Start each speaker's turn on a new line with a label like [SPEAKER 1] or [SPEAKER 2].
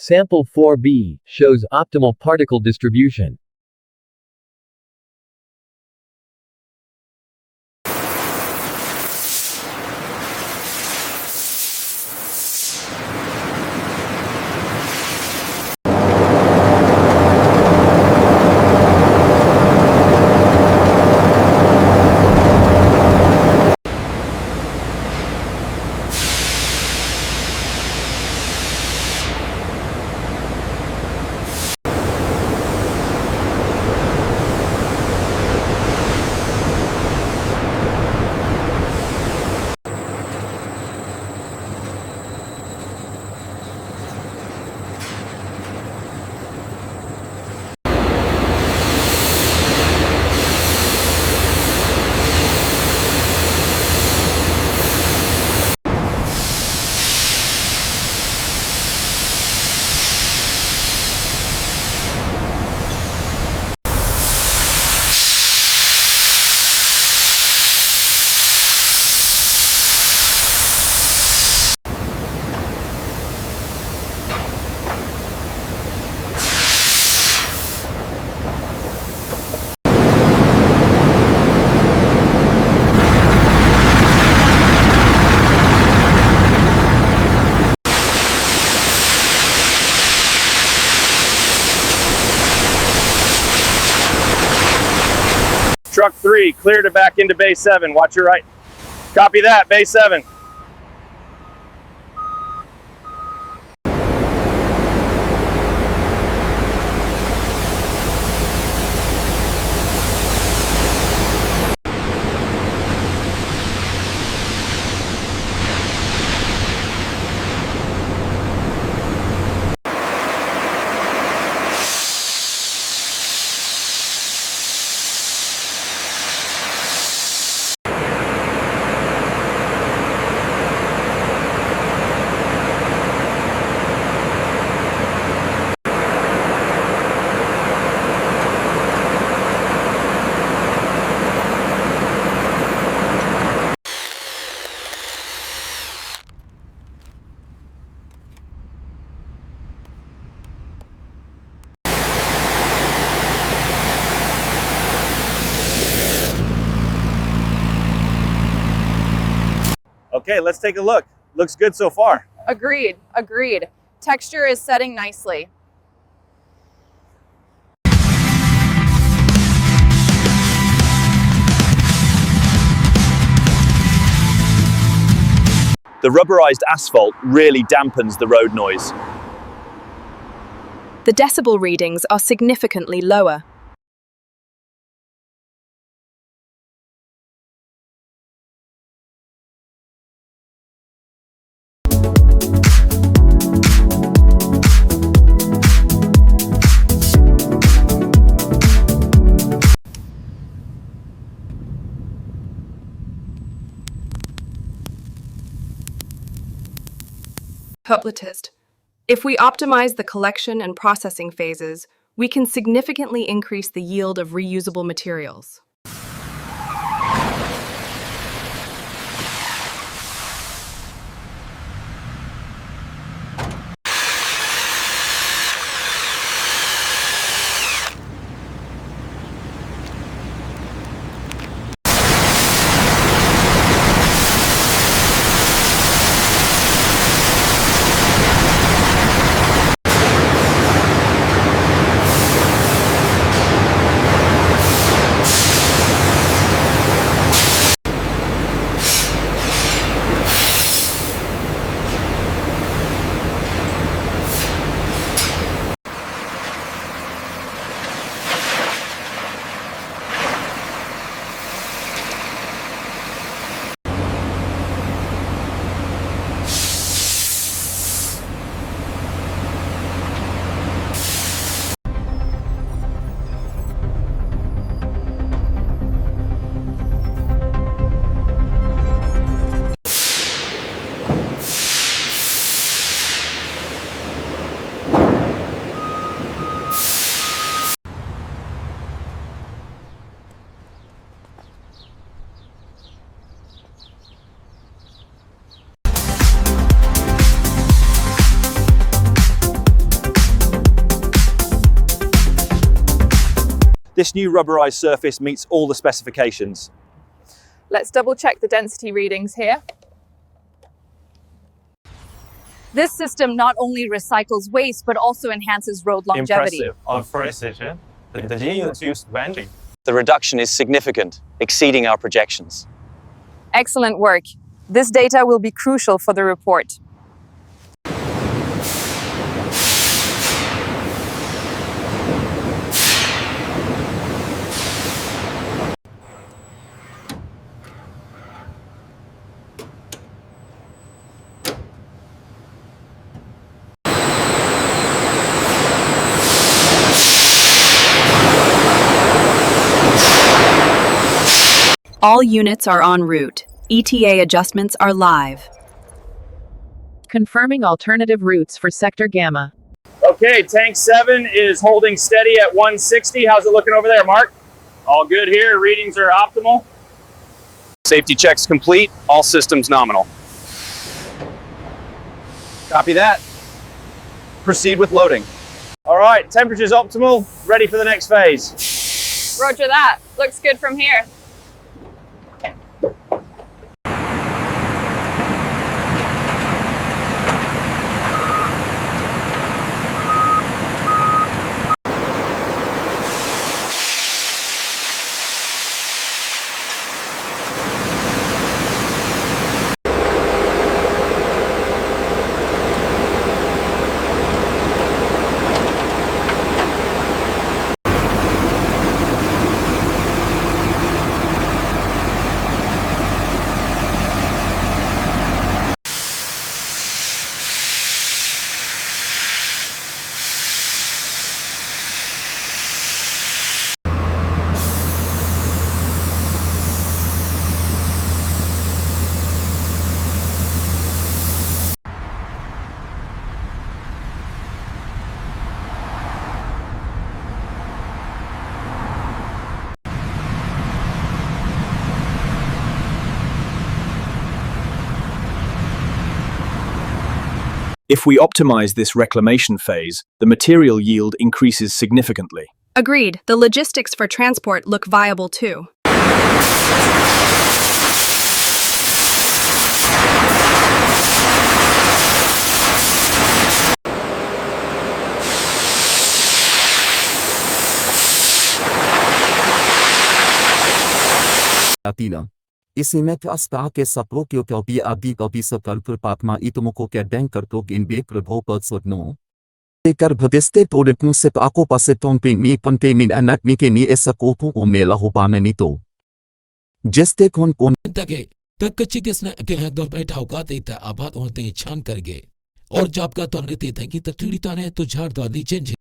[SPEAKER 1] Sample 4b shows optimal particle distribution.
[SPEAKER 2] Truck 3, clear to back into bay 7. Watch your right. Copy that, bay 7. Okay, let's take a look. Looks good so far.
[SPEAKER 3] Agreed. Texture is setting nicely.
[SPEAKER 2] The rubberized asphalt really dampens the road noise.
[SPEAKER 4] The decibel readings are significantly lower. Publicist. If we optimize the collection and processing phases, we can significantly increase the yield of reusable materials.
[SPEAKER 2] This new rubberized surface meets all the specifications.
[SPEAKER 3] Let's double check the density readings here. This system not only recycles waste, but also enhances road longevity.
[SPEAKER 5] Impressive. On forestation, the yields used vending.
[SPEAKER 6] The reduction is significant, exceeding our projections.
[SPEAKER 3] Excellent work. This data will be crucial for the report.
[SPEAKER 4] All units are en route. ETA adjustments are live.
[SPEAKER 7] Confirming alternative routes for Sector Gamma.
[SPEAKER 2] Okay, tank 7 is holding steady at 160. How's it looking over there, Mark? All good here. Readings are optimal. Safety checks complete. All systems nominal. Copy that. Proceed with loading. All right, temperature's optimal. Ready for the next phase.
[SPEAKER 3] Roger that. Looks good from here.
[SPEAKER 8] If we optimize this reclamation phase, the material yield increases significantly.
[SPEAKER 4] Agreed. The logistics for transport look viable too.
[SPEAKER 9] Atina. Isimet astake saprokyo kopi adi kopi sakalpur papma itumoko kedeng kartok in be krabhopad sodno. Tekar bhaviste produknu sip ako pasitong mi pante min anak mi ke ni esa kopu o mela hopana nito. Jeste kon
[SPEAKER 10] तके तक चिकिस ने के है दो बैठा होगा देता आबाद होते छान कर गए और जब का तो नृत्य थे कि तटड़ी ताने तो झाड़ दो दी चेंज